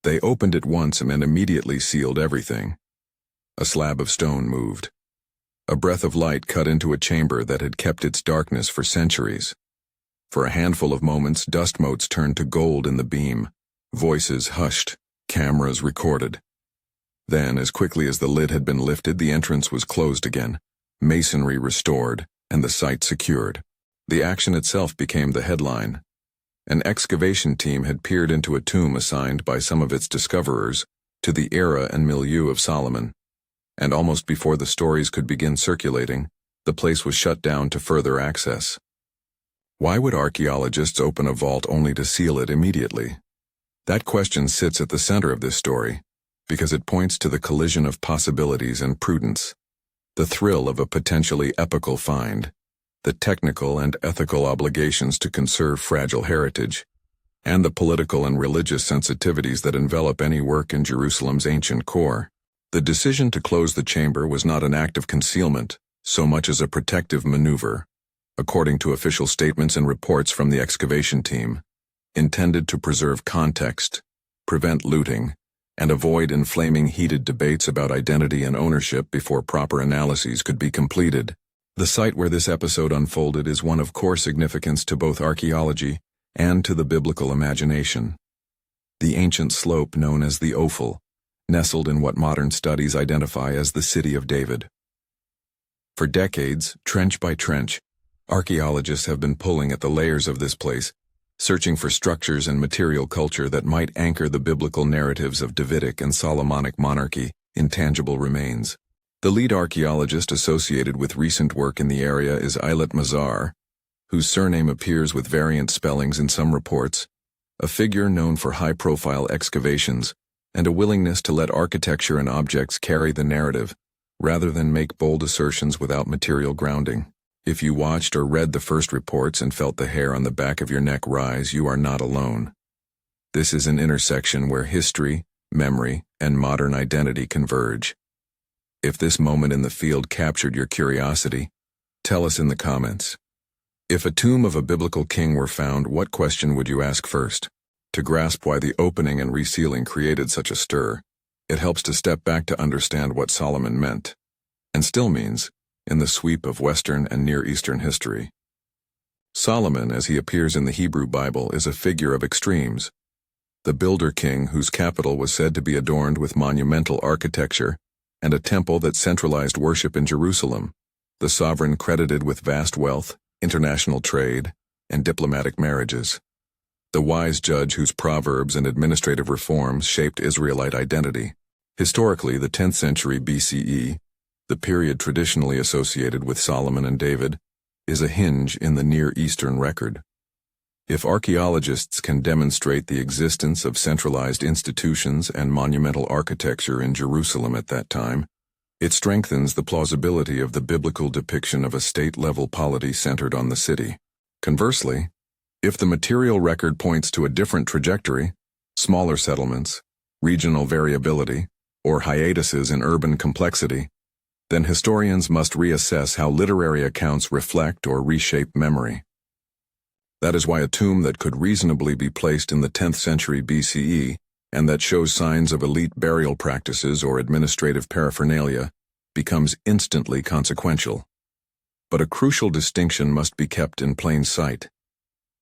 They opened it once and immediately sealed everything. A slab of stone moved. A breath of light cut into a chamber that had kept its darkness for centuries. For a handful of moments, dust motes turned to gold in the beam. Voices hushed. Cameras recorded. Then, as quickly as the lid had been lifted, the entrance was closed again, masonry restored, and the site secured. The action itself became the headline. An excavation team had peered into a tomb assigned by some of its discoverers to the era and milieu of Solomon, and almost before the stories could begin circulating, the place was shut down to further access. Why would archaeologists open a vault only to seal it immediately? That question sits at the center of this story, because it points to the collision of possibilities and prudence, the thrill of a potentially epical find, the technical and ethical obligations to conserve fragile heritage, and the political and religious sensitivities that envelop any work in Jerusalem's ancient core. The decision to close the chamber was not an act of concealment, so much as a protective maneuver, according to official statements and reports from the excavation team, intended to preserve context, prevent looting, and avoid inflaming heated debates about identity and ownership before proper analyses could be completed. The site where this episode unfolded is one of core significance to both archaeology and to the biblical imagination. The ancient slope known as the Ophel, nestled in what modern studies identify as the City of David. For decades, trench by trench, archaeologists have been pulling at the layers of this place, searching for structures and material culture that might anchor the biblical narratives of Davidic and Solomonic monarchy in tangible remains. The lead archaeologist associated with recent work in the area is Eilat Mazar, whose surname appears with variant spellings in some reports, a figure known for high-profile excavations and a willingness to let architecture and objects carry the narrative, rather than make bold assertions without material grounding. If you watched or read the first reports and felt the hair on the back of your neck rise, you are not alone. This is an intersection where history, memory, and modern identity converge. If this moment in the field captured your curiosity, tell us in the comments. If a tomb of a biblical king were found, what question would you ask first? To grasp why the opening and resealing created such a stir, it helps to step back to understand what Solomon meant, and still means, in the sweep of Western and Near Eastern history. Solomon, as he appears in the Hebrew Bible, is a figure of extremes. The builder king whose capital was said to be adorned with monumental architecture and a temple that centralized worship in Jerusalem, the sovereign credited with vast wealth, international trade, and diplomatic marriages. The wise judge whose proverbs and administrative reforms shaped Israelite identity. Historically, the 10th century BCE, the period traditionally associated with Solomon and David, is a hinge in the Near Eastern record. If archaeologists can demonstrate the existence of centralized institutions and monumental architecture in Jerusalem at that time, it strengthens the plausibility of the biblical depiction of a state-level polity centered on the city. Conversely, if the material record points to a different trajectory, smaller settlements, regional variability, or hiatuses in urban complexity, then historians must reassess how literary accounts reflect or reshape memory. That is why a tomb that could reasonably be placed in the 10th century BCE and that shows signs of elite burial practices or administrative paraphernalia becomes instantly consequential. But a crucial distinction must be kept in plain sight.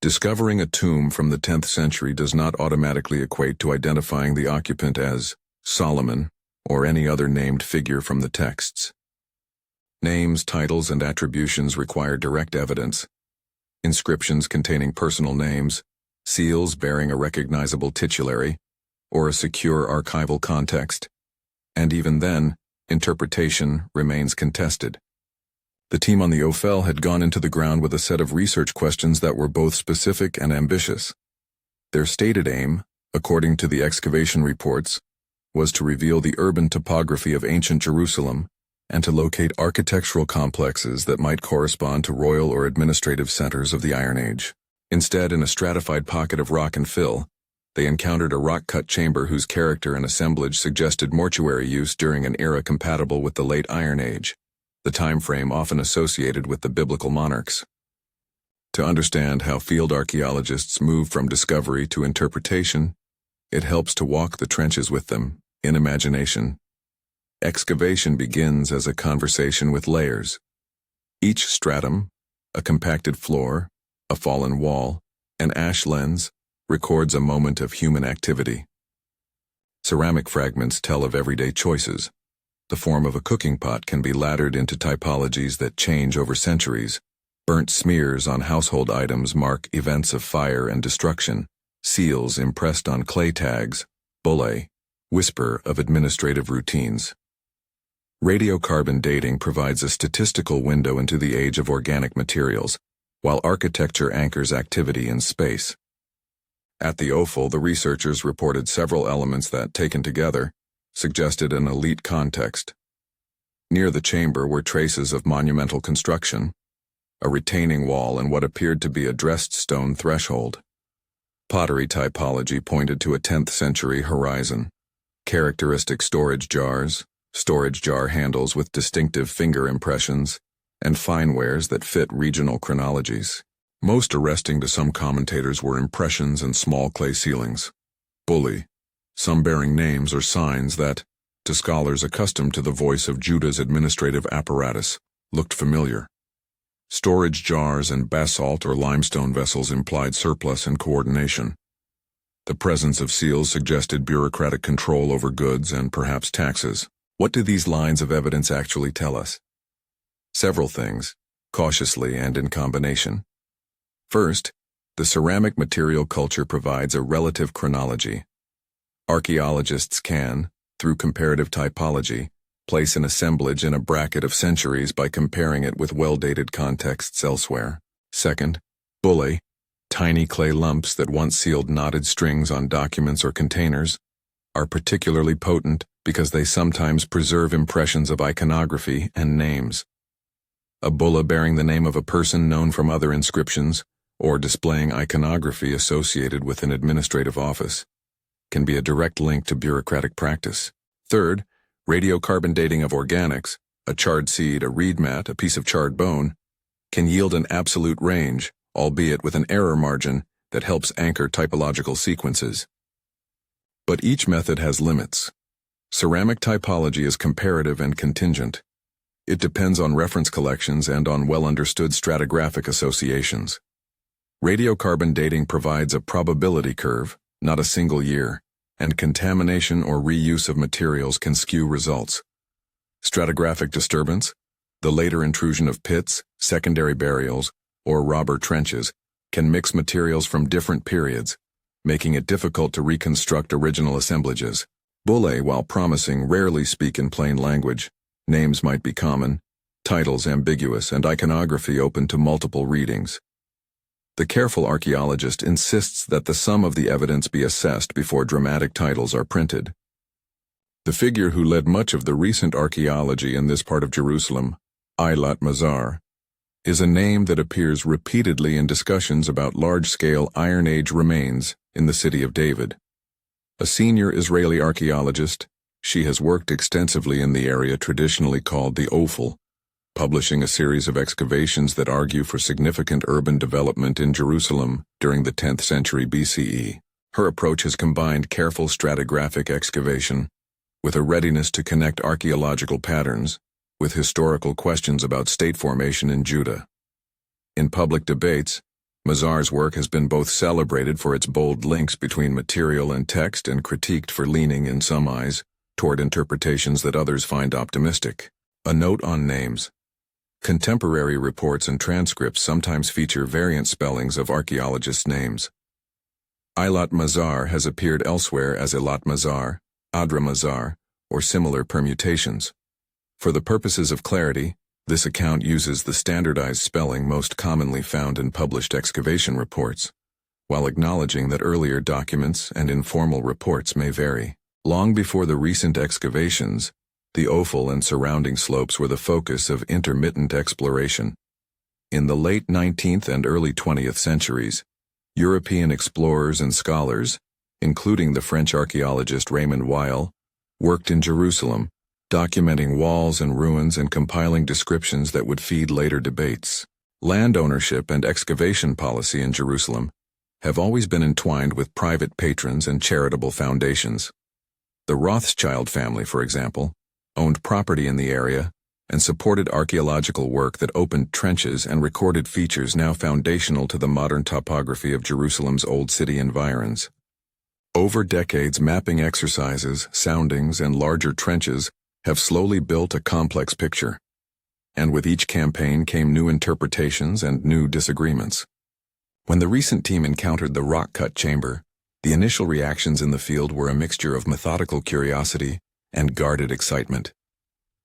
Discovering a tomb from the 10th century does not automatically equate to identifying the occupant as Solomon or any other named figure from the texts. Names, titles, and attributions require direct evidence. Inscriptions containing personal names, seals bearing a recognizable titulary, or a secure archival context. And even then, interpretation remains contested. The team on the Ophel had gone into the ground with a set of research questions that were both specific and ambitious. Their stated aim, according to the excavation reports, was to reveal the urban topography of ancient Jerusalem and to locate architectural complexes that might correspond to royal or administrative centers of the Iron Age. Instead, in a stratified pocket of rock and fill, they encountered a rock-cut chamber whose character and assemblage suggested mortuary use during an era compatible with the late Iron Age, the time frame often associated with the biblical monarchs. To understand how field archaeologists move from discovery to interpretation, It helps to walk the trenches with them, in imagination. Excavation begins as a conversation with layers. Each stratum, a compacted floor, a fallen wall, an ash lens, records a moment of human activity. Ceramic fragments tell of everyday choices. The form of a cooking pot can be laddered into typologies that change over centuries. Burnt smears on household items mark events of fire and destruction. Seals impressed on clay tags, bulle, whisper of administrative routines. Radiocarbon dating provides a statistical window into the age of organic materials, while architecture anchors activity in space. At the offal, the researchers reported several elements that, taken together, suggested an elite context. Near the chamber were traces of monumental construction, a retaining wall and what appeared to be a dressed stone threshold. Pottery typology pointed to a 10th century horizon. Characteristic storage jar handles with distinctive finger impressions, and finewares that fit regional chronologies. Most arresting to some commentators were impressions and small clay ceilings. Bully, some bearing names or signs that, to scholars accustomed to the voice of Judah's administrative apparatus, looked familiar. Storage jars and basalt or limestone vessels implied surplus and coordination. The presence of seals suggested bureaucratic control over goods and perhaps taxes. What do these lines of evidence actually tell us? Several things, cautiously and in combination. First, the ceramic material culture provides a relative chronology. Archaeologists can, through comparative typology, place an assemblage in a bracket of centuries by comparing it with well-dated contexts elsewhere. Second, bulle, tiny clay lumps that once sealed knotted strings on documents or containers, are particularly potent because they sometimes preserve impressions of iconography and names. A bulla bearing the name of a person known from other inscriptions, or displaying iconography associated with an administrative office, can be a direct link to bureaucratic practice. Third, radiocarbon dating of organics, a charred seed, a reed mat, a piece of charred bone, can yield an absolute range, albeit with an error margin that helps anchor typological sequences. But each method has limits. Ceramic typology is comparative and contingent. It depends on reference collections and on well-understood stratigraphic associations. Radiocarbon dating provides a probability curve, not a single year, and contamination or reuse of materials can skew results. Stratigraphic disturbance, the later intrusion of pits, secondary burials, or robber trenches, can mix materials from different periods, making it difficult to reconstruct original assemblages. Bulle, while promising, rarely speak in plain language. Names might be common, titles ambiguous, and iconography open to multiple readings. The careful archaeologist insists that the sum of the evidence be assessed before dramatic titles are printed. The figure who led much of the recent archaeology in this part of Jerusalem, Eilat Mazar, is a name that appears repeatedly in discussions about large-scale Iron Age remains in the city of David. A senior Israeli archaeologist, she has worked extensively in the area traditionally called the offal, publishing a series of excavations that argue for significant urban development in Jerusalem during the 10th century BCE. Her approach has combined careful stratigraphic excavation with a readiness to connect archaeological patterns with historical questions about state formation in Judah. In public debates, Mazar's work has been both celebrated for its bold links between material and text and critiqued for leaning, in some eyes, toward interpretations that others find optimistic. A note on names. Contemporary reports and transcripts sometimes feature variant spellings of archaeologists' names. Eilat Mazar has appeared elsewhere as Eilat Mazar, Adra Mazar, or similar permutations. For the purposes of clarity, this account uses the standardized spelling most commonly found in published excavation reports, while acknowledging that earlier documents and informal reports may vary. Long before the recent excavations, the offal and surrounding slopes were the focus of intermittent exploration. In the late 19th and early 20th centuries, European explorers and scholars, including the French archaeologist Raymond Weil, worked in Jerusalem, documenting walls and ruins and compiling descriptions that would feed later debates. Land ownership and excavation policy in Jerusalem have always been entwined with private patrons and charitable foundations. The Rothschild family, for example, owned property in the area and supported archaeological work that opened trenches and recorded features now foundational to the modern topography of Jerusalem's Old City environs. Over decades, mapping exercises, soundings, and larger trenches have slowly built a complex picture. And with each campaign came new interpretations and new disagreements. When the recent team encountered the rock-cut chamber, the initial reactions in the field were a mixture of methodical curiosity and guarded excitement.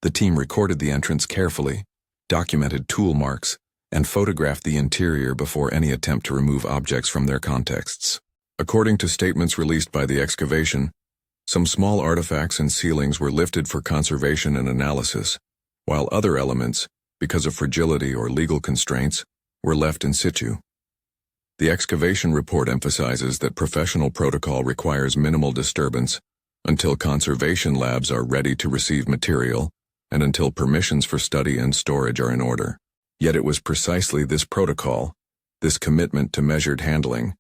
The team recorded the entrance carefully, documented tool marks, and photographed the interior before any attempt to remove objects from their contexts. According to statements released by the excavation, some small artifacts and ceilings were lifted for conservation and analysis, while other elements, because of fragility or legal constraints, were left in situ. The excavation report emphasizes that professional protocol requires minimal disturbance until conservation labs are ready to receive material and until permissions for study and storage are in order. Yet it was precisely this protocol, this commitment to measured handling,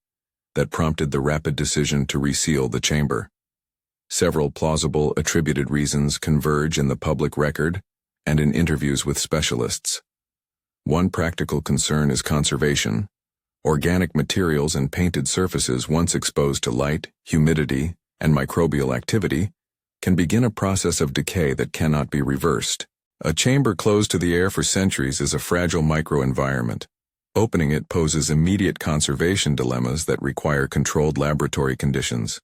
that prompted the rapid decision to reseal the chamber. Several plausible attributed reasons converge in the public record and in interviews with specialists. One practical concern is conservation. Organic materials and painted surfaces once exposed to light, humidity, and microbial activity can begin a process of decay that cannot be reversed. A chamber closed to the air for centuries is a fragile microenvironment. Opening it poses immediate conservation dilemmas that require controlled laboratory conditions.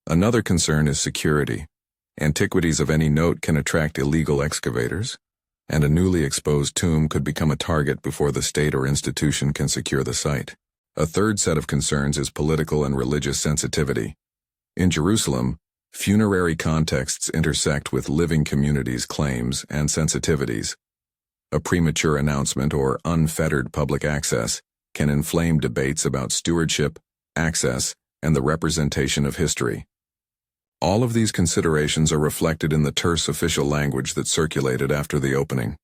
Another concern is security. Antiquities of any note can attract illegal excavators, and a newly exposed tomb could become a target before the state or institution can secure the site. A third set of concerns is political and religious sensitivity. In Jerusalem, funerary contexts intersect with living communities' claims and sensitivities. A premature announcement or unfettered public access can inflame debates about stewardship, access, and the representation of history. All of these considerations are reflected in the terse official language that circulated after the opening.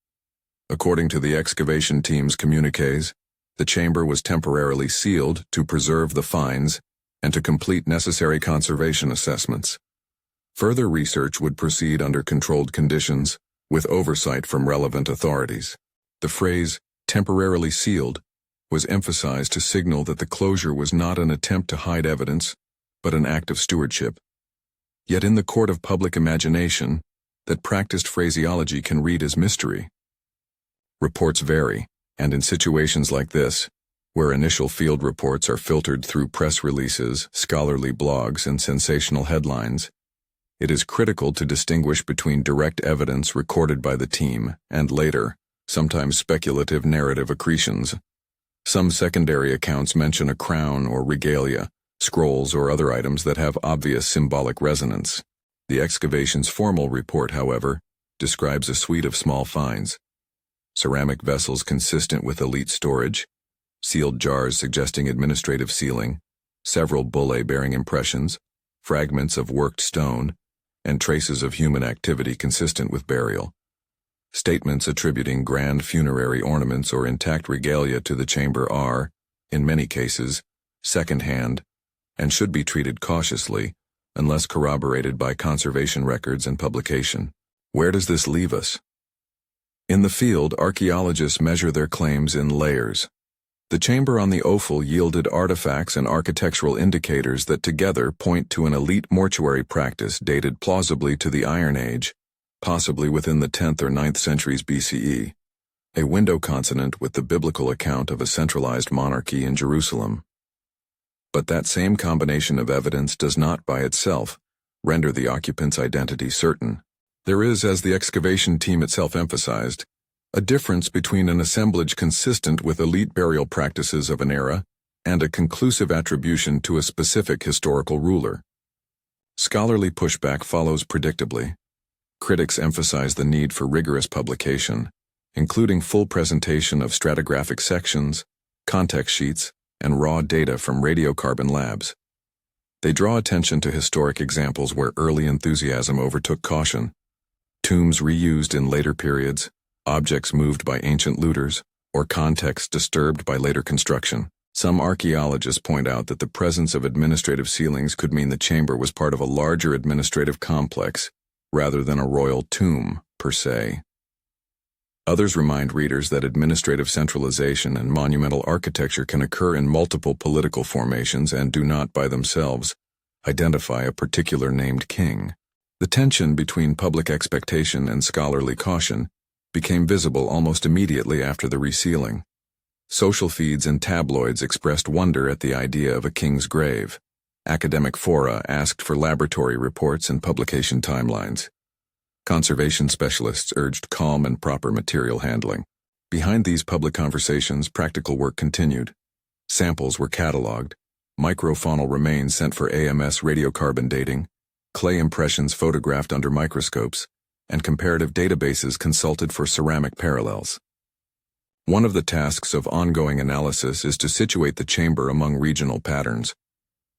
According to the excavation team's communiques, the chamber was temporarily sealed to preserve the finds and to complete necessary conservation assessments. Further research would proceed under controlled conditions, with oversight from relevant authorities. The phrase, temporarily sealed, was emphasized to signal that the closure was not an attempt to hide evidence, but an act of stewardship. Yet in the court of public imagination, that practiced phraseology can read as mystery. Reports vary, and in situations like this, where initial field reports are filtered through press releases, scholarly blogs, and sensational headlines, it is critical to distinguish between direct evidence recorded by the team and later, sometimes speculative narrative accretions. Some secondary accounts mention a crown or regalia, scrolls or other items that have obvious symbolic resonance. The excavation's formal report, however, describes a suite of small finds. Ceramic vessels consistent with elite storage, sealed jars suggesting administrative sealing, several bullae-bearing impressions, fragments of worked stone, and traces of human activity consistent with burial. Statements attributing grand funerary ornaments or intact regalia to the chamber are, in many cases, second-hand, and should be treated cautiously, unless corroborated by conservation records and publication. Where does this leave us? In the field, archaeologists measure their claims in layers. The chamber on the Ophel yielded artifacts and architectural indicators that together point to an elite mortuary practice dated plausibly to the Iron Age, possibly within the 10th or 9th centuries BCE, a window consonant with the biblical account of a centralized monarchy in Jerusalem. But that same combination of evidence does not by itself render the occupant's identity certain. There is, as the excavation team itself emphasized, a difference between an assemblage consistent with elite burial practices of an era and a conclusive attribution to a specific historical ruler. Scholarly pushback follows predictably. Critics emphasize the need for rigorous publication, including full presentation of stratigraphic sections, context sheets, and raw data from radiocarbon labs. They draw attention to historic examples where early enthusiasm overtook caution. Tombs reused in later periods, objects moved by ancient looters, or context disturbed by later construction. Some archaeologists point out that the presence of administrative ceilings could mean the chamber was part of a larger administrative complex, rather than a royal tomb, per se. Others remind readers that administrative centralization and monumental architecture can occur in multiple political formations and do not, by themselves, identify a particular named king. The tension between public expectation and scholarly caution became visible almost immediately after the resealing. Social feeds and tabloids expressed wonder at the idea of a king's grave. Academic fora asked for laboratory reports and publication timelines. Conservation specialists urged calm and proper material handling. Behind these public conversations, practical work continued. Samples were cataloged, microfaunal remains sent for AMS radiocarbon dating, clay impressions photographed under microscopes, and comparative databases consulted for ceramic parallels. One of the tasks of ongoing analysis is to situate the chamber among regional patterns.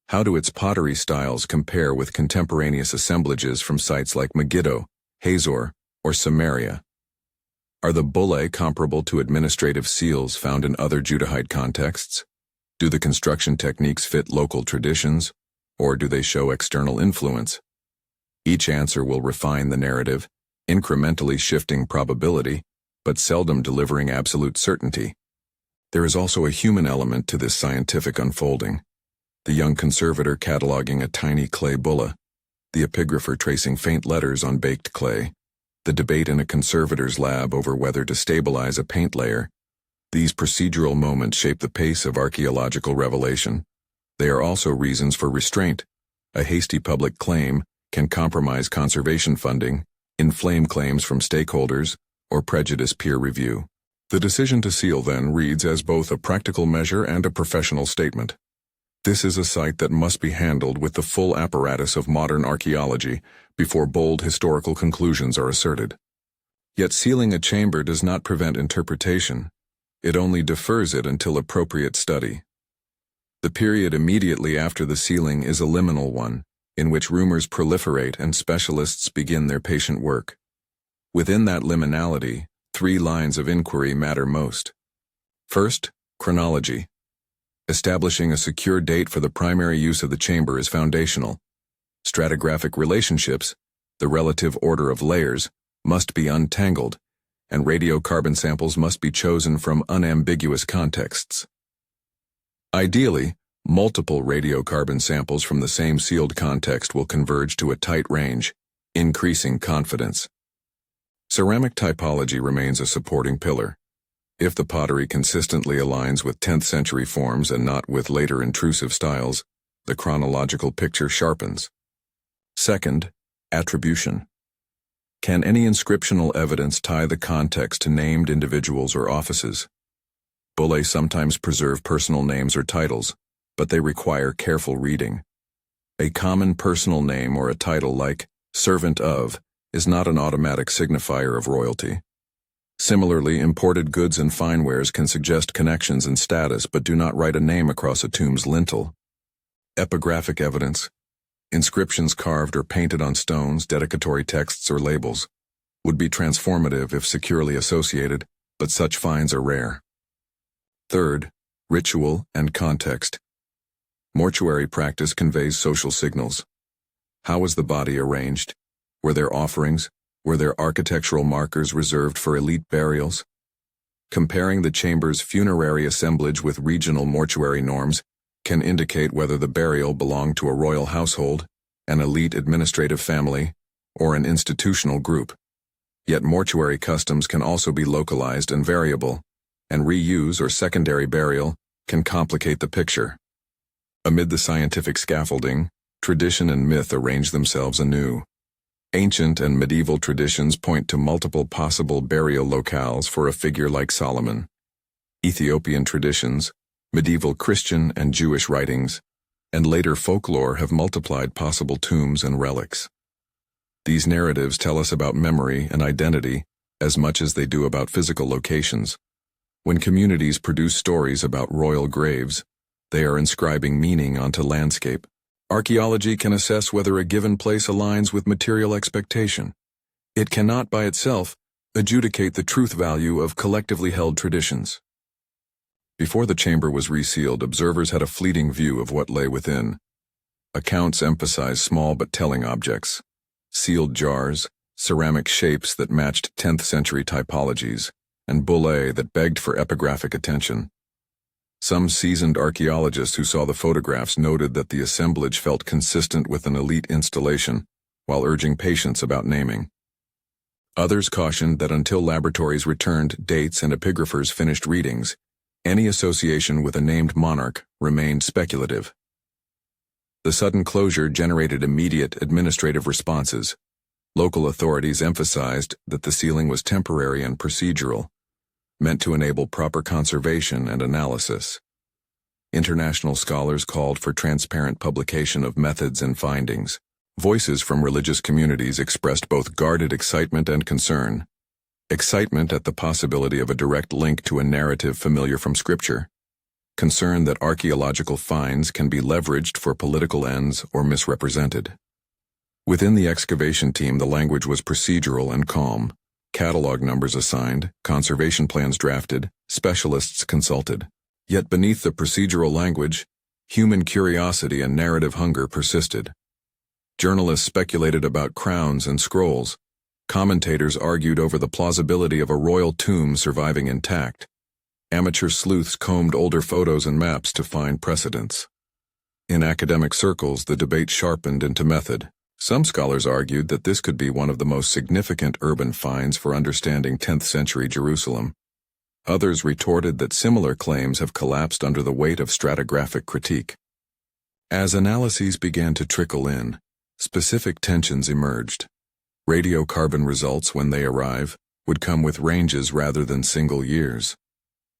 How do its pottery styles compare with contemporaneous assemblages from sites like Megiddo, Hazor, or Samaria? Are the bullae comparable to administrative seals found in other Judahite contexts? Do the construction techniques fit local traditions, or do they show external influence? Each answer will refine the narrative, incrementally shifting probability, but seldom delivering absolute certainty. There is also a human element to this scientific unfolding. The young conservator cataloging a tiny clay bulla, the epigrapher tracing faint letters on baked clay, the debate in a conservator's lab over whether to stabilize a paint layer. These procedural moments shape the pace of archaeological revelation. They are also reasons for restraint. A hasty public claim can compromise conservation funding, inflame claims from stakeholders, or prejudice peer review. The decision to seal, then, reads as both a practical measure and a professional statement. This is a site that must be handled with the full apparatus of modern archaeology before bold historical conclusions are asserted. Yet sealing a chamber does not prevent interpretation. It only defers it until appropriate study. The period immediately after the sealing is a liminal one, in which rumors proliferate and specialists begin their patient work. Within that liminality, 3 lines of inquiry matter most. First, chronology. Establishing a secure date for the primary use of the chamber is foundational. Stratigraphic relationships, the relative order of layers, must be untangled, and radiocarbon samples must be chosen from unambiguous contexts. Ideally, multiple radiocarbon samples from the same sealed context will converge to a tight range, increasing confidence. Ceramic typology remains a supporting pillar. If the pottery consistently aligns with 10th century forms and not with later intrusive styles, the chronological picture sharpens. Second, attribution. Can any inscriptional evidence tie the context to named individuals or offices? Bullae sometimes preserve personal names or titles, but they require careful reading. A common personal name or a title like servant of is not an automatic signifier of royalty. Similarly, imported goods and fine wares can suggest connections and status but do not write a name across a tomb's lintel. Epigraphic evidence, inscriptions carved or painted on stones, dedicatory texts or labels, would be transformative if securely associated, but such finds are rare. Third, ritual and context. Mortuary practice conveys social signals. How was the body arranged? Were there offerings? Were there architectural markers reserved for elite burials? Comparing the chamber's funerary assemblage with regional mortuary norms can indicate whether the burial belonged to a royal household, an elite administrative family, or an institutional group. Yet mortuary customs can also be localized and variable, and reuse or secondary burial can complicate the picture. Amid the scientific scaffolding, tradition and myth arrange themselves anew. Ancient and medieval traditions point to multiple possible burial locales for a figure like Solomon. Ethiopian traditions, medieval Christian and Jewish writings, and later folklore have multiplied possible tombs and relics. These narratives tell us about memory and identity as much as they do about physical locations. When communities produce stories about royal graves, they are inscribing meaning onto landscape. Archaeology can assess whether a given place aligns with material expectation. It cannot by itself adjudicate the truth value of collectively held traditions. Before the chamber was resealed, observers had a fleeting view of what lay within. Accounts emphasized small but telling objects: sealed jars, ceramic shapes that matched 10th century typologies, and bullae that begged for epigraphic attention. Some seasoned archaeologists who saw the photographs noted that the assemblage felt consistent with an elite installation, while urging patience about naming. Others cautioned that until laboratories returned dates and epigraphers finished readings, any association with a named monarch remained speculative. The sudden closure generated immediate administrative responses. Local authorities emphasized that the sealing was temporary and procedural, meant to enable proper conservation and analysis. International scholars called for transparent publication of methods and findings. Voices from religious communities expressed both guarded excitement and concern. Excitement at the possibility of a direct link to a narrative familiar from Scripture. Concern that archaeological finds can be leveraged for political ends or misrepresented. Within the excavation team, the language was procedural and calm. Catalog numbers assigned, conservation plans drafted, specialists consulted. Yet beneath the procedural language, human curiosity and narrative hunger persisted. Journalists speculated about crowns and scrolls. Commentators argued over the plausibility of a royal tomb surviving intact. Amateur sleuths combed older photos and maps to find precedents. In academic circles, the debate sharpened into method. Some scholars argued that this could be one of the most significant urban finds for understanding 10th century Jerusalem. Others retorted that similar claims have collapsed under the weight of stratigraphic critique. As analyses began to trickle in, specific tensions emerged. Radiocarbon results, when they arrive, would come with ranges rather than single years.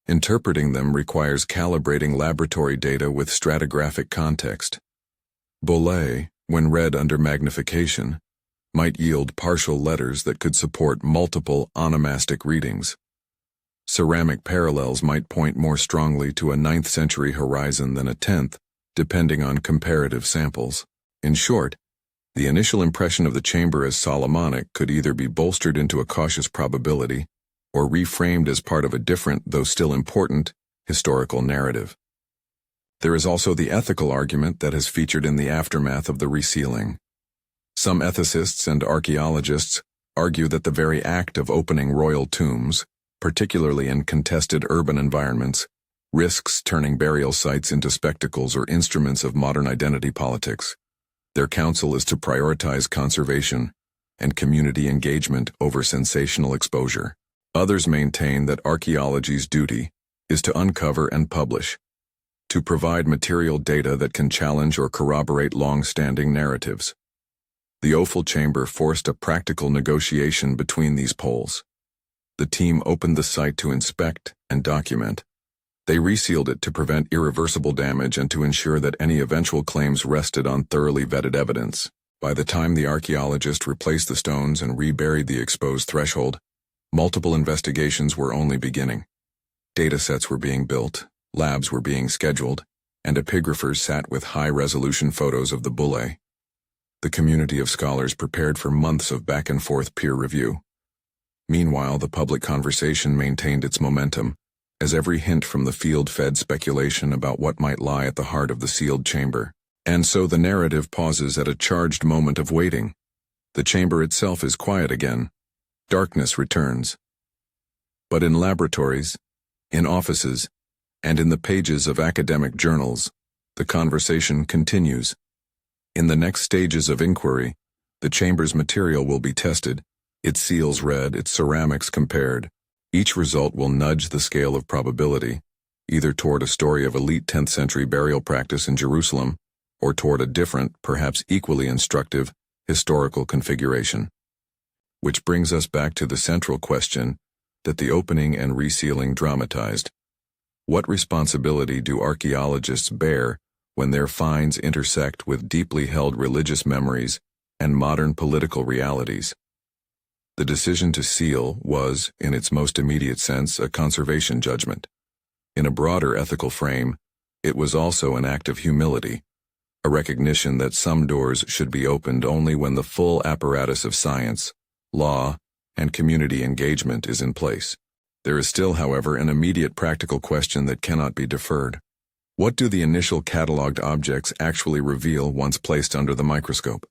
Interpreting them requires calibrating laboratory data with stratigraphic context. Bullae, when read under magnification, might yield partial letters that could support multiple onomastic readings. Ceramic parallels might point more strongly to a 9th century horizon than a 10th, depending on comparative samples. In short, the initial impression of the chamber as Solomonic could either be bolstered into a cautious probability or reframed as part of a different, though still important, historical narrative. There is also the ethical argument that has featured in the aftermath of the resealing. Some ethicists and archaeologists argue that the very act of opening royal tombs, particularly in contested urban environments, risks turning burial sites into spectacles or instruments of modern identity politics. Their counsel is to prioritize conservation and community engagement over sensational exposure. Others maintain that archaeology's duty is to uncover and publish, to provide material data that can challenge or corroborate long-standing narratives. The Ophel Chamber forced a practical negotiation between these poles. The team opened the site to inspect and document. They resealed it to prevent irreversible damage and to ensure that any eventual claims rested on thoroughly vetted evidence. By the time the archaeologist replaced the stones and reburied the exposed threshold, multiple investigations were only beginning. Datasets were being built, labs were being scheduled, and epigraphers sat with high-resolution photos of the bullae. The community of scholars prepared for months of back-and-forth peer review. Meanwhile, the public conversation maintained its momentum, as every hint from the field fed speculation about what might lie at the heart of the sealed chamber. And so the narrative pauses at a charged moment of waiting. The chamber itself is quiet again. Darkness returns. But in laboratories, in offices, and in the pages of academic journals, the conversation continues. In the next stages of inquiry, the chamber's material will be tested, its seals read, its ceramics compared. Each result will nudge the scale of probability, either toward a story of elite 10th century burial practice in Jerusalem, or toward a different, perhaps equally instructive, historical configuration. Which brings us back to the central question that the opening and resealing dramatized. What responsibility do archaeologists bear when their finds intersect with deeply held religious memories and modern political realities? The decision to seal was, in its most immediate sense, a conservation judgment. In a broader ethical frame, it was also an act of humility, a recognition that some doors should be opened only when the full apparatus of science, law, and community engagement is in place. There is still, however, an immediate practical question that cannot be deferred. What do the initial catalogued objects actually reveal once placed under the microscope?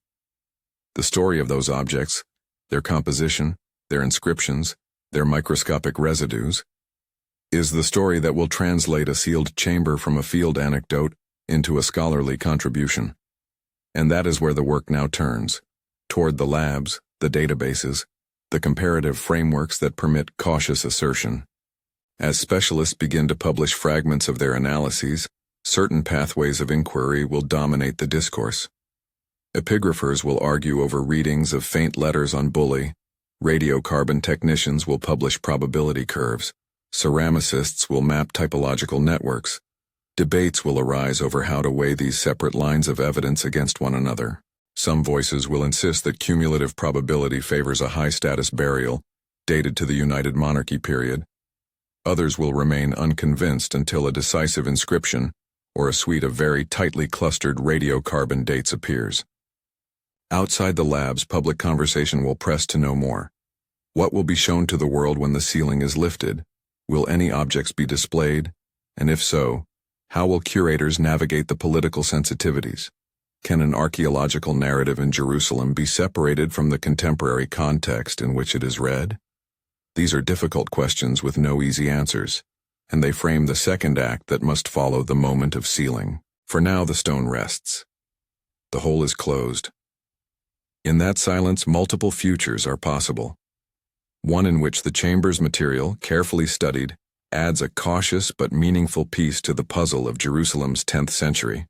The story of those objects, their composition, their inscriptions, their microscopic residues, is the story that will translate a sealed chamber from a field anecdote into a scholarly contribution. And that is where the work now turns, toward the labs, the databases, the comparative frameworks that permit cautious assertion. As specialists begin to publish fragments of their analyses, certain pathways of inquiry will dominate the discourse. Epigraphers will argue over readings of faint letters on bully, radiocarbon technicians will publish probability curves, ceramicists will map typological networks. Debates will arise over how to weigh these separate lines of evidence against one another. Some voices will insist that cumulative probability favors a high-status burial, dated to the United Monarchy period. Others will remain unconvinced until a decisive inscription or a suite of very tightly clustered radiocarbon dates appears. Outside the labs, public conversation will press to know more. What will be shown to the world when the ceiling is lifted? Will any objects be displayed? And if so, how will curators navigate the political sensitivities? Can an archaeological narrative in Jerusalem be separated from the contemporary context in which it is read? These are difficult questions with no easy answers, and they frame the second act that must follow the moment of sealing. For now, the stone rests. The hole is closed. In that silence, multiple futures are possible. One in which the chamber's material, carefully studied, adds a cautious but meaningful piece to the puzzle of Jerusalem's 10th century.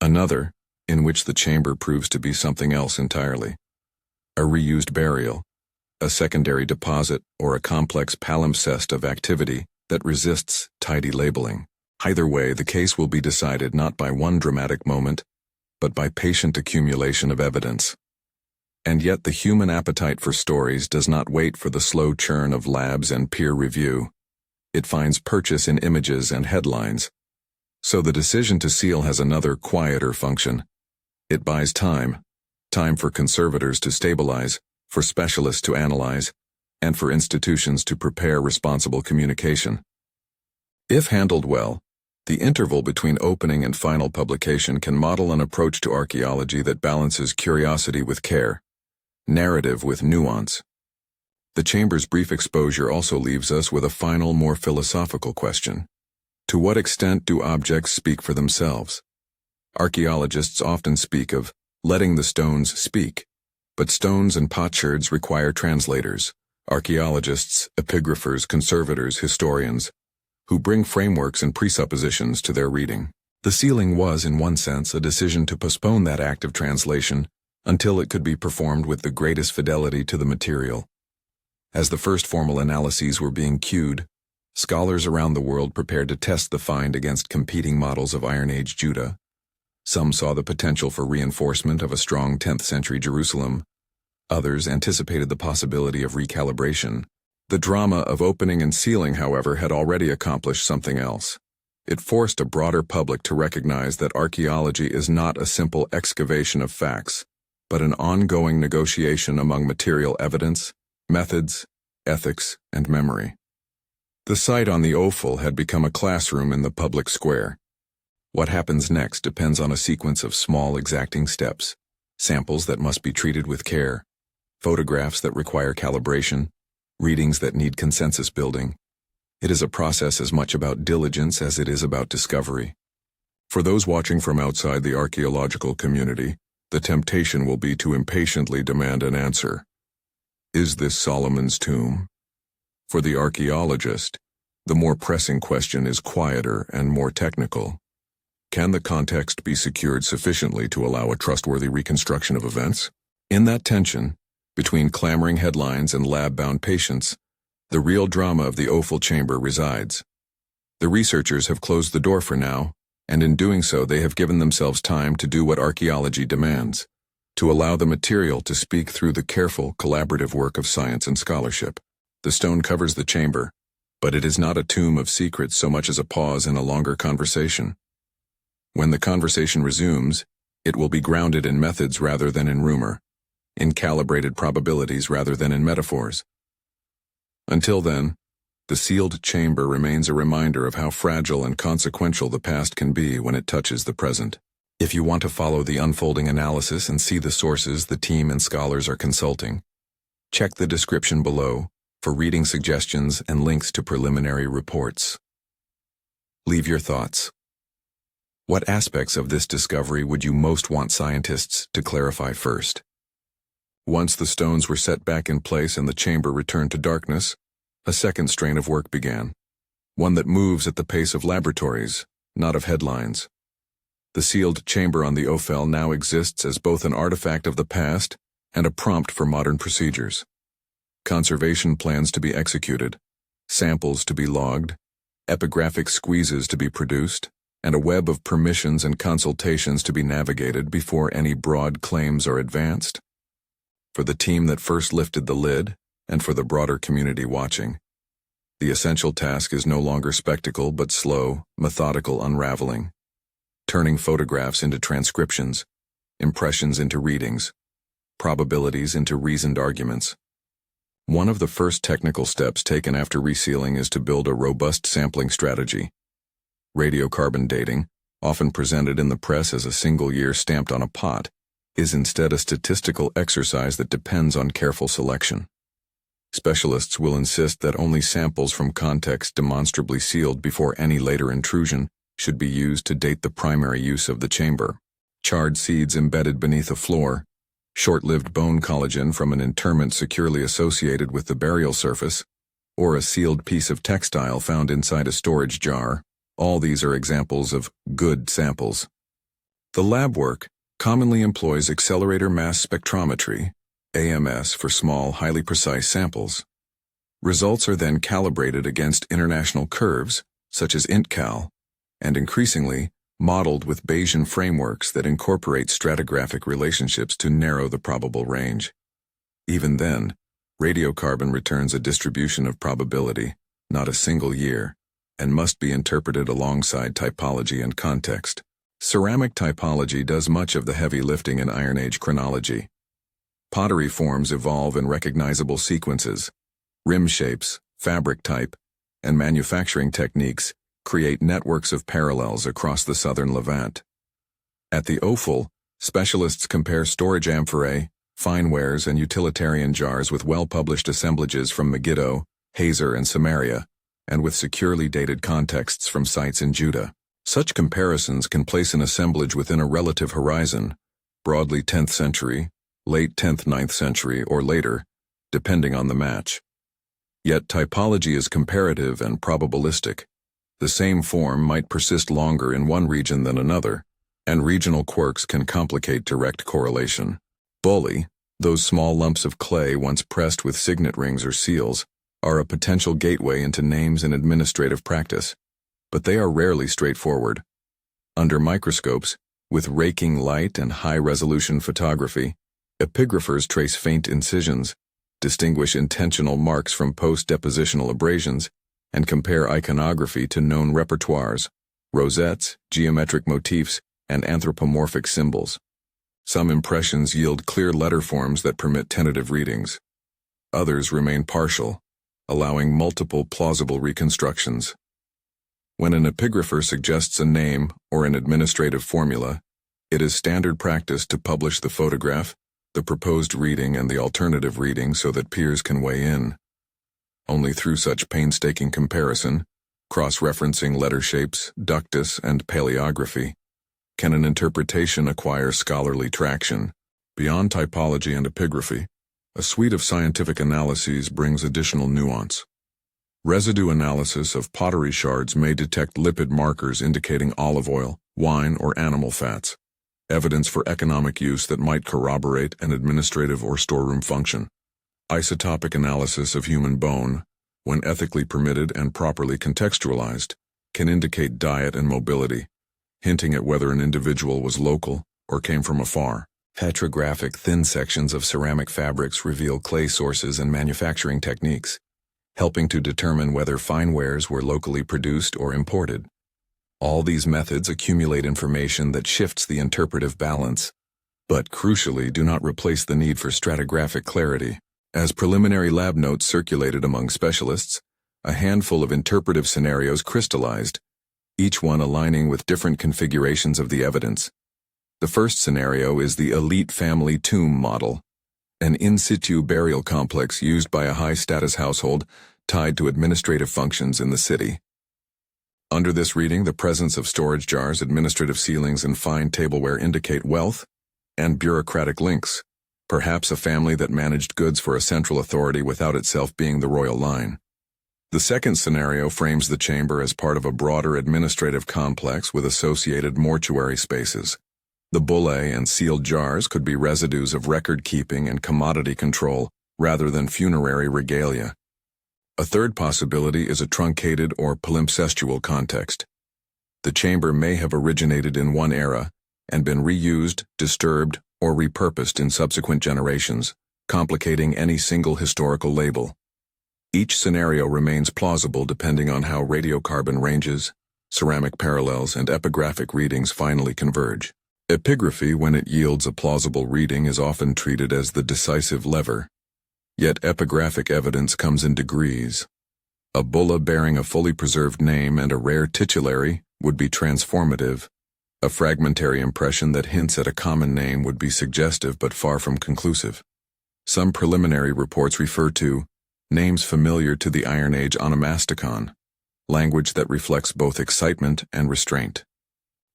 Another, in which the chamber proves to be something else entirely. A reused burial, a secondary deposit, or a complex palimpsest of activity that resists tidy labeling. Either way, the case will be decided not by one dramatic moment, but by patient accumulation of evidence. And yet the human appetite for stories does not wait for the slow churn of labs and peer review. It finds purchase in images and headlines. So the decision to seal has another, quieter function. It buys time for conservators to stabilize, for specialists to analyze, and for institutions to prepare responsible communication. If handled well, the interval between opening and final publication can model an approach to archaeology that balances curiosity with care, narrative with nuance. The chamber's brief exposure also leaves us with a final, more philosophical question. To what extent do objects speak for themselves? Archaeologists often speak of letting the stones speak, but stones and potsherds require translators, archaeologists, epigraphers, conservators, historians, who bring frameworks and presuppositions to their reading. The sealing was, in one sense, a decision to postpone that act of translation until it could be performed with the greatest fidelity to the material. As the first formal analyses were being queued, scholars around the world prepared to test the find against competing models of Iron Age Judah. Some saw the potential for reinforcement of a strong 10th century Jerusalem. Others anticipated the possibility of recalibration. The drama of opening and sealing, however, had already accomplished something else. It forced a broader public to recognize that archaeology is not a simple excavation of facts, but an ongoing negotiation among material evidence, methods, ethics, and memory. The site on the offal had become a classroom in the public square. What happens next depends on a sequence of small, exacting steps, samples that must be treated with care, photographs that require calibration, readings that need consensus building. It is a process as much about diligence as it is about discovery. For those watching from outside the archaeological community, the temptation will be to impatiently demand an answer. Is this Solomon's tomb? For the archaeologist, the more pressing question is quieter and more technical. Can the context be secured sufficiently to allow a trustworthy reconstruction of events? In that tension, between clamoring headlines and lab-bound patience, the real drama of the offal chamber resides. The researchers have closed the door for now, and in doing so they have given themselves time to do what archaeology demands, to allow the material to speak through the careful, collaborative work of science and scholarship. The stone covers the chamber, but it is not a tomb of secrets so much as a pause in a longer conversation. When the conversation resumes, it will be grounded in methods rather than in rumor, in calibrated probabilities rather than in metaphors. Until then, The sealed chamber remains a reminder of how fragile and consequential the past can be when it touches the present. If you want to follow the unfolding analysis and see the sources the team and scholars are consulting, check the description below for reading suggestions and links to preliminary reports. Leave your thoughts. What aspects of this discovery would you most want scientists to clarify first? Once the stones were set back in place and the chamber returned to darkness, a second strain of work began, one that moves at the pace of laboratories, not of headlines. The sealed chamber on the Ophel now exists as both an artifact of the past and a prompt for modern procedures. Conservation plans to be executed, samples to be logged, epigraphic squeezes to be produced, and a web of permissions and consultations to be navigated before any broad claims are advanced. For the team that first lifted the lid, and for the broader community watching, the essential task is no longer spectacle but slow, methodical unraveling, turning photographs into transcriptions, impressions into readings, probabilities into reasoned arguments. One of the first technical steps taken after resealing is to build a robust sampling strategy. Radiocarbon dating, often presented in the press as a single year stamped on a pot, is instead a statistical exercise that depends on careful selection. Specialists will insist that only samples from context demonstrably sealed before any later intrusion should be used to date the primary use of the chamber. Charred seeds embedded beneath a floor, short-lived bone collagen from an interment securely associated with the burial surface, or a sealed piece of textile found inside a storage jar, all these are examples of good samples. The lab work commonly employs accelerator mass spectrometry, AMS, for small, highly precise samples. Results are then calibrated against international curves, such as IntCal, and increasingly modeled with Bayesian frameworks that incorporate stratigraphic relationships to narrow the probable range. Even then, radiocarbon returns a distribution of probability, not a single year, and must be interpreted alongside typology and context. Ceramic typology does much of the heavy lifting in Iron Age chronology. Pottery forms evolve in recognizable sequences. Rim shapes, fabric type, and manufacturing techniques create networks of parallels across the southern Levant. At the Ophel, specialists compare storage amphorae, fine wares, and utilitarian jars with well-published assemblages from Megiddo, Hazor, and Samaria, and with securely dated contexts from sites in Judah. Such comparisons can place an assemblage within a relative horizon, broadly 10th century, late 10th-9th century, or later, depending on the match. Yet typology is comparative and probabilistic. The same form might persist longer in one region than another, and regional quirks can complicate direct correlation. Bully, those small lumps of clay once pressed with signet rings or seals, are a potential gateway into names in administrative practice, but they are rarely straightforward. Under microscopes, with raking light and high-resolution photography, epigraphers trace faint incisions, distinguish intentional marks from post-depositional abrasions, and compare iconography to known repertoires, rosettes, geometric motifs, and anthropomorphic symbols. Some impressions yield clear letter forms that permit tentative readings. Others remain partial, allowing multiple plausible reconstructions. When an epigrapher suggests a name or an administrative formula, it is standard practice to publish the photograph, the proposed reading, and the alternative reading so that peers can weigh in. Only through such painstaking comparison, cross-referencing letter shapes, ductus, and paleography, can an interpretation acquire scholarly traction. Beyond typology and epigraphy, a suite of scientific analyses brings additional nuance. Residue analysis of pottery shards may detect lipid markers indicating olive oil, wine, or animal fats, evidence for economic use that might corroborate an administrative or storeroom function. Isotopic analysis of human bone, when ethically permitted and properly contextualized, can indicate diet and mobility, hinting at whether an individual was local or came from afar. Petrographic thin sections of ceramic fabrics reveal clay sources and manufacturing techniques, helping to determine whether fine wares were locally produced or imported. All these methods accumulate information that shifts the interpretive balance, but crucially do not replace the need for stratigraphic clarity. As preliminary lab notes circulated among specialists, a handful of interpretive scenarios crystallized, each one aligning with different configurations of the evidence. The first scenario is the elite family tomb model, an in-situ burial complex used by a high-status household tied to administrative functions in the city. Under this reading, the presence of storage jars, administrative ceilings, and fine tableware indicate wealth and bureaucratic links, perhaps a family that managed goods for a central authority without itself being the royal line. The second scenario frames the chamber as part of a broader administrative complex with associated mortuary spaces. The bullae and sealed jars could be residues of record-keeping and commodity control rather than funerary regalia. A third possibility is a truncated or palimpsestual context. The chamber may have originated in one era and been reused, disturbed, or repurposed in subsequent generations, complicating any single historical label. Each scenario remains plausible depending on how radiocarbon ranges, ceramic parallels, and epigraphic readings finally converge. Epigraphy, when it yields a plausible reading, is often treated as the decisive lever. Yet epigraphic evidence comes in degrees. A bulla bearing a fully preserved name and a rare titulary would be transformative. A fragmentary impression that hints at a common name would be suggestive but far from conclusive. Some preliminary reports refer to names familiar to the Iron Age onomasticon, language that reflects both excitement and restraint.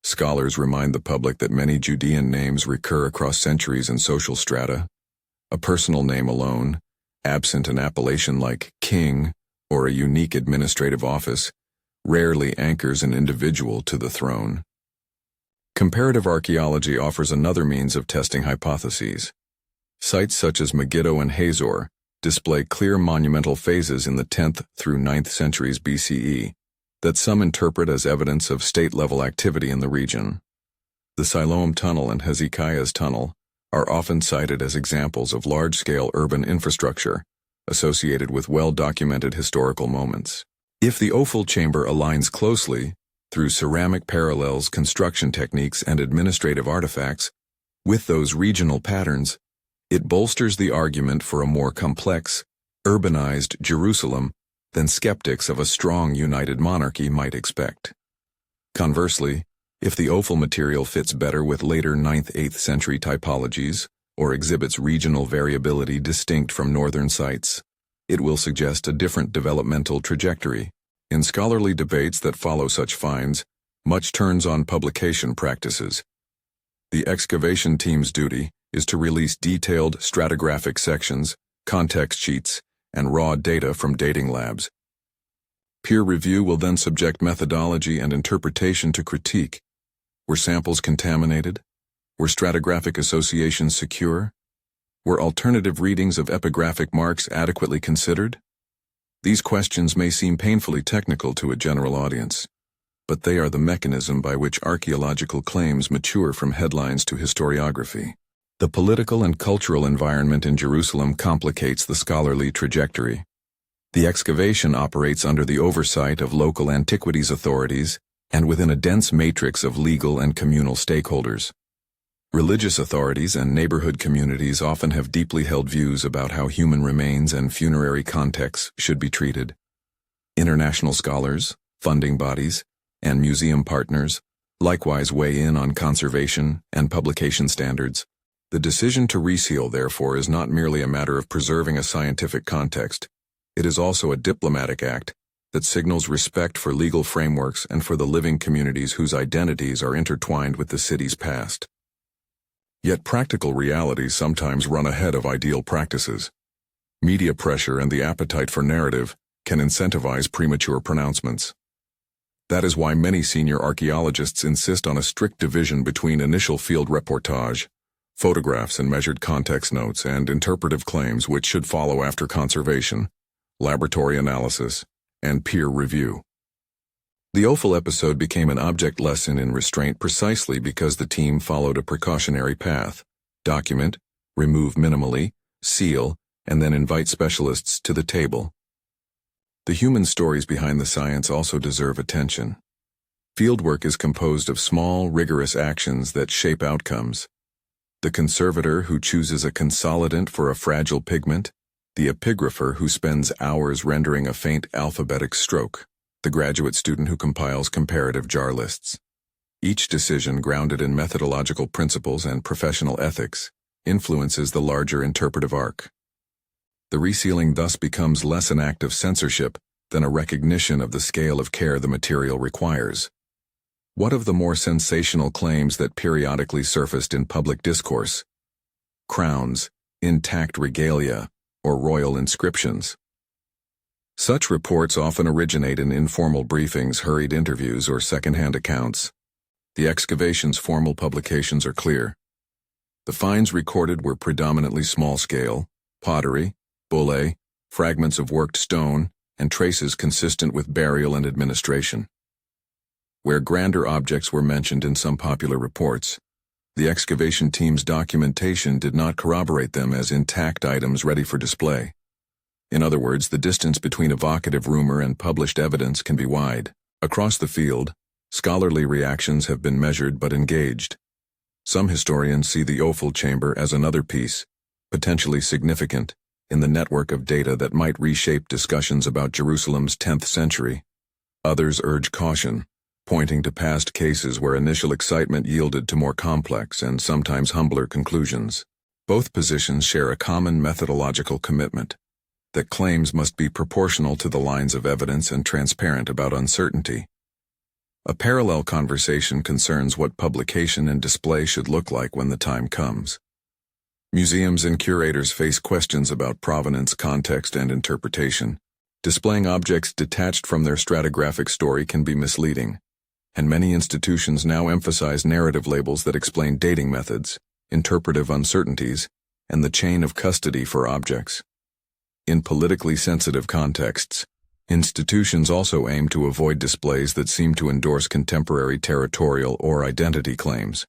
Scholars remind the public that many Judean names recur across centuries and social strata. A personal name alone, absent an appellation like king or a unique administrative office, rarely anchors an individual to the throne. Comparative archaeology offers another means of testing hypotheses. Sites such as Megiddo and Hazor display clear monumental phases in the 10th through 9th centuries BCE that some interpret as evidence of state-level activity in the region. The Siloam Tunnel and Hezekiah's Tunnel are often cited as examples of large-scale urban infrastructure associated with well-documented historical moments. If the offal chamber aligns closely, through ceramic parallels, construction techniques, and administrative artifacts, with those regional patterns, it bolsters the argument for a more complex, urbanized Jerusalem than skeptics of a strong united monarchy might expect. Conversely, if the offal material fits better with later 9th-8th century typologies or exhibits regional variability distinct from northern sites, it will suggest a different developmental trajectory. In scholarly debates that follow such finds, much turns on publication practices. The excavation team's duty is to release detailed stratigraphic sections, context sheets, and raw data from dating labs. Peer review will then subject methodology and interpretation to critique. Were samples contaminated? Were stratigraphic associations secure? Were alternative readings of epigraphic marks adequately considered? These questions may seem painfully technical to a general audience, but they are the mechanism by which archaeological claims mature from headlines to historiography. The political and cultural environment in Jerusalem complicates the scholarly trajectory. The excavation operates under the oversight of local antiquities authorities and within a dense matrix of legal and communal stakeholders. Religious authorities and neighborhood communities often have deeply held views about how human remains and funerary contexts should be treated. International scholars, funding bodies, and museum partners likewise weigh in on conservation and publication standards. The decision to reseal, therefore, is not merely a matter of preserving a scientific context. It is also a diplomatic act that signals respect for legal frameworks and for the living communities whose identities are intertwined with the city's past. Yet practical realities sometimes run ahead of ideal practices. Media pressure and the appetite for narrative can incentivize premature pronouncements. That is why many senior archaeologists insist on a strict division between initial field reportage, photographs and measured context notes, and interpretive claims which should follow after conservation, laboratory analysis, and peer review. The offal episode became an object lesson in restraint precisely because the team followed a precautionary path: document, remove minimally, seal, and then invite specialists to the table. The human stories behind the science also deserve attention. Fieldwork is composed of small, rigorous actions that shape outcomes. The conservator who chooses a consolidant for a fragile pigment, the epigrapher who spends hours rendering a faint alphabetic stroke, the graduate student who compiles comparative jar lists. Each decision, grounded in methodological principles and professional ethics, influences the larger interpretive arc. The resealing thus becomes less an act of censorship than a recognition of the scale of care the material requires. What of the more sensational claims that periodically surfaced in public discourse? Crowns, intact regalia, or royal inscriptions. Such reports often originate in informal briefings, hurried interviews, or second-hand accounts. The excavation's formal publications are clear. The finds recorded were predominantly small-scale, pottery, bullae, fragments of worked stone, and traces consistent with burial and administration. Where grander objects were mentioned in some popular reports, the excavation team's documentation did not corroborate them as intact items ready for display. In other words, the distance between evocative rumor and published evidence can be wide. Across the field, scholarly reactions have been measured but engaged. Some historians see the offal chamber as another piece, potentially significant, in the network of data that might reshape discussions about Jerusalem's 10th century. Others urge caution, pointing to past cases where initial excitement yielded to more complex and sometimes humbler conclusions. Both positions share a common methodological commitment, that claims must be proportional to the lines of evidence and transparent about uncertainty. A parallel conversation concerns what publication and display should look like when the time comes. Museums and curators face questions about provenance, context, and interpretation. Displaying objects detached from their stratigraphic story can be misleading, and many institutions now emphasize narrative labels that explain dating methods, interpretive uncertainties, and the chain of custody for objects. In politically sensitive contexts, institutions also aim to avoid displays that seem to endorse contemporary territorial or identity claims.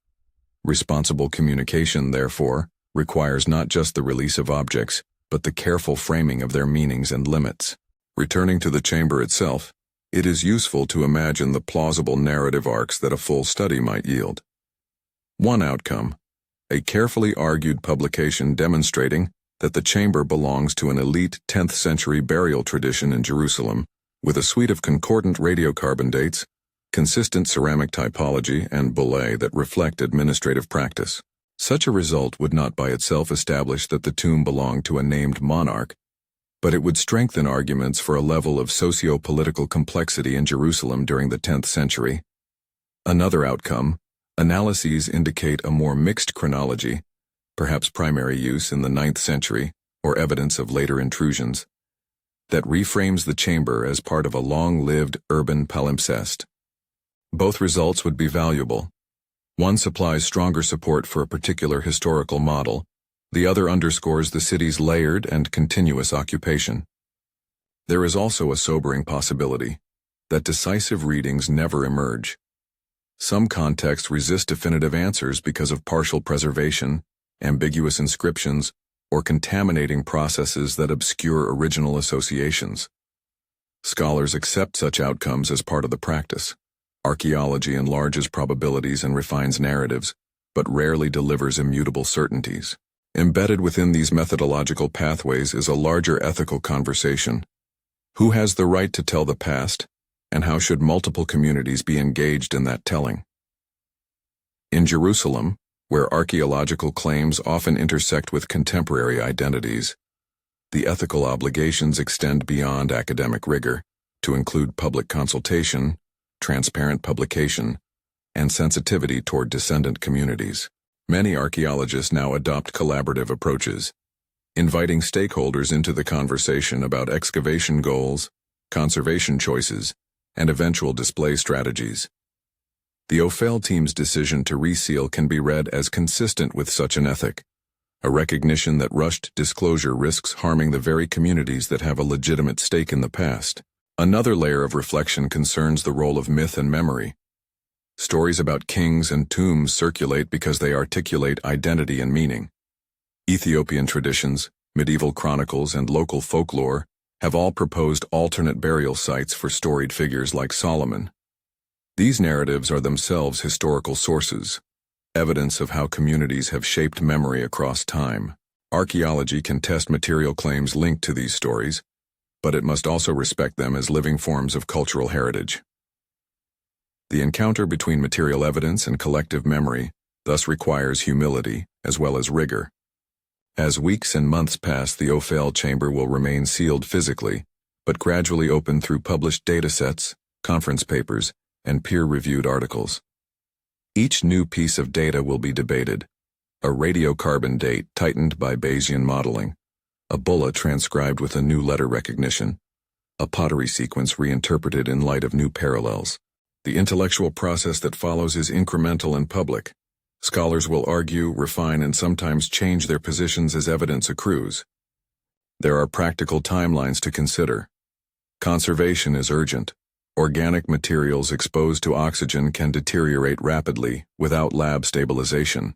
Responsible communication, therefore, requires not just the release of objects, but the careful framing of their meanings and limits. Returning to the chamber itself, it is useful to imagine the plausible narrative arcs that a full study might yield. One outcome, a carefully argued publication demonstrating that the chamber belongs to an elite 10th century burial tradition in Jerusalem, with a suite of concordant radiocarbon dates, consistent ceramic typology, and bullae that reflect administrative practice. Such a result would not by itself establish that the tomb belonged to a named monarch, but it would strengthen arguments for a level of socio-political complexity in Jerusalem during the 10th century. Another outcome, analyses indicate a more mixed chronology, perhaps primary use in the 9th century, or evidence of later intrusions, that reframes the chamber as part of a long-lived urban palimpsest. Both results would be valuable. One supplies stronger support for a particular historical model, the other underscores the city's layered and continuous occupation. There is also a sobering possibility that decisive readings never emerge. Some contexts resist definitive answers because of partial preservation, ambiguous inscriptions, or contaminating processes that obscure original associations. Scholars accept such outcomes as part of the practice. Archaeology enlarges probabilities and refines narratives, but rarely delivers immutable certainties. Embedded within these methodological pathways is a larger ethical conversation. Who has the right to tell the past, and how should multiple communities be engaged in that telling? In Jerusalem, where archaeological claims often intersect with contemporary identities, the ethical obligations extend beyond academic rigor to include public consultation, transparent publication, and sensitivity toward descendant communities. Many archaeologists now adopt collaborative approaches, inviting stakeholders into the conversation about excavation goals, conservation choices, and eventual display strategies. The Ophel team's decision to reseal can be read as consistent with such an ethic, a recognition that rushed disclosure risks harming the very communities that have a legitimate stake in the past. Another layer of reflection concerns the role of myth and memory. Stories about kings and tombs circulate because they articulate identity and meaning. Ethiopian traditions, medieval chronicles, and local folklore have all proposed alternate burial sites for storied figures like Solomon. These narratives are themselves historical sources, evidence of how communities have shaped memory across time. Archaeology can test material claims linked to these stories, but it must also respect them as living forms of cultural heritage. The encounter between material evidence and collective memory thus requires humility as well as rigor. As weeks and months pass, the Ophel chamber will remain sealed physically, but gradually open through published datasets, conference papers, and peer-reviewed articles. Each new piece of data will be debated: a radiocarbon date tightened by Bayesian modeling, a bulla transcribed with a new letter recognition, a pottery sequence reinterpreted in light of new parallels. The intellectual process that follows is incremental and public. Scholars will argue, refine, and sometimes change their positions as evidence accrues. There are practical timelines to consider. Conservation is urgent. Organic materials exposed to oxygen can deteriorate rapidly without lab stabilization.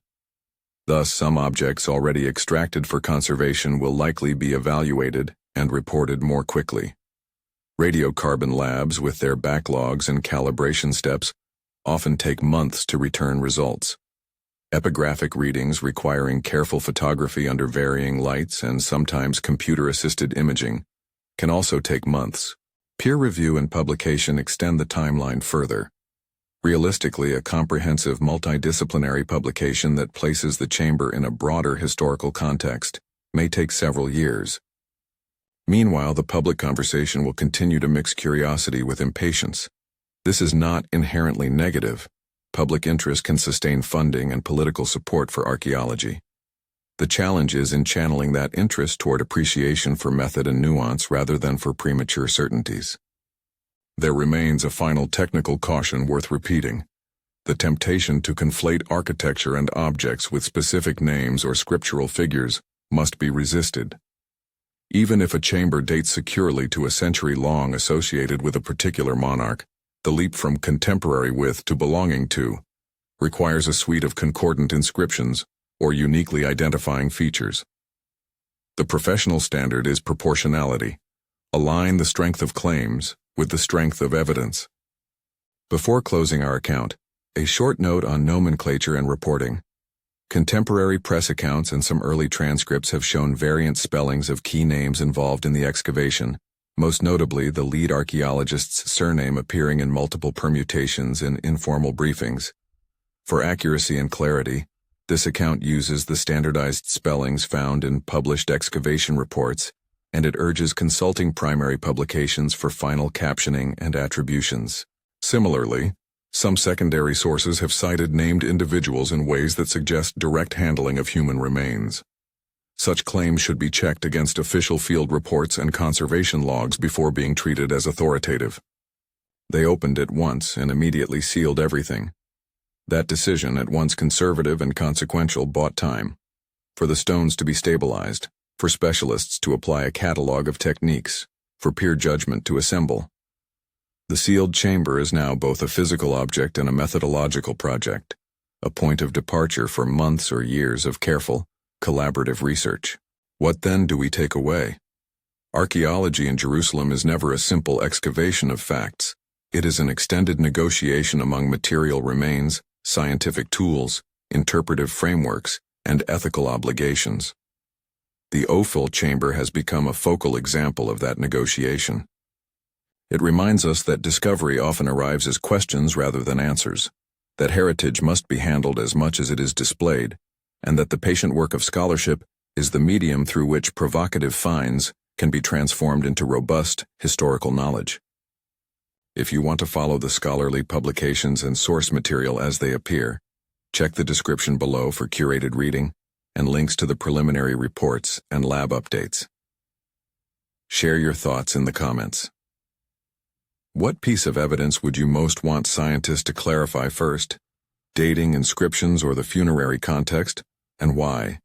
Thus, some objects already extracted for conservation will likely be evaluated and reported more quickly. Radiocarbon labs, with their backlogs and calibration steps, often take months to return results. Epigraphic readings requiring careful photography under varying lights and sometimes computer-assisted imaging can also take months. Peer review and publication extend the timeline further. Realistically, a comprehensive multidisciplinary publication that places the chamber in a broader historical context may take several years. Meanwhile, the public conversation will continue to mix curiosity with impatience. This is not inherently negative. Public interest can sustain funding and political support for archaeology. The challenge is in channeling that interest toward appreciation for method and nuance rather than for premature certainties. There remains a final technical caution worth repeating. The temptation to conflate architecture and objects with specific names or scriptural figures must be resisted. Even if a chamber dates securely to a century long associated with a particular monarch, the leap from contemporary with to belonging to requires a suite of concordant inscriptions or uniquely identifying features. The professional standard is proportionality. Align the strength of claims with the strength of evidence. Before closing our account, a short note on nomenclature and reporting. Contemporary press accounts and some early transcripts have shown variant spellings of key names involved in the excavation, most notably the lead archaeologist's surname appearing in multiple permutations in informal briefings. For accuracy and clarity, this account uses the standardized spellings found in published excavation reports, and it urges consulting primary publications for final captioning and attributions. Similarly, some secondary sources have cited named individuals in ways that suggest direct handling of human remains. Such claims should be checked against official field reports and conservation logs before being treated as authoritative. They opened at once and immediately sealed everything. That decision, at once conservative and consequential, bought time. For the stones to be stabilized, for specialists to apply a catalog of techniques, for peer judgment to assemble. The sealed chamber is now both a physical object and a methodological project, a point of departure for months or years of careful, collaborative research. What then do we take away? Archaeology in Jerusalem is never a simple excavation of facts. It is an extended negotiation among material remains, scientific tools, interpretive frameworks, and ethical obligations. The Ophel chamber has become a focal example of that negotiation. It reminds us that discovery often arrives as questions rather than answers, that heritage must be handled as much as it is displayed, and that the patient work of scholarship is the medium through which provocative finds can be transformed into robust historical knowledge. If you want to follow the scholarly publications and source material as they appear, check the description below for curated reading and links to the preliminary reports and lab updates. Share your thoughts in the comments. What piece of evidence would you most want scientists to clarify first? Dating, inscriptions, or the funerary context? And why?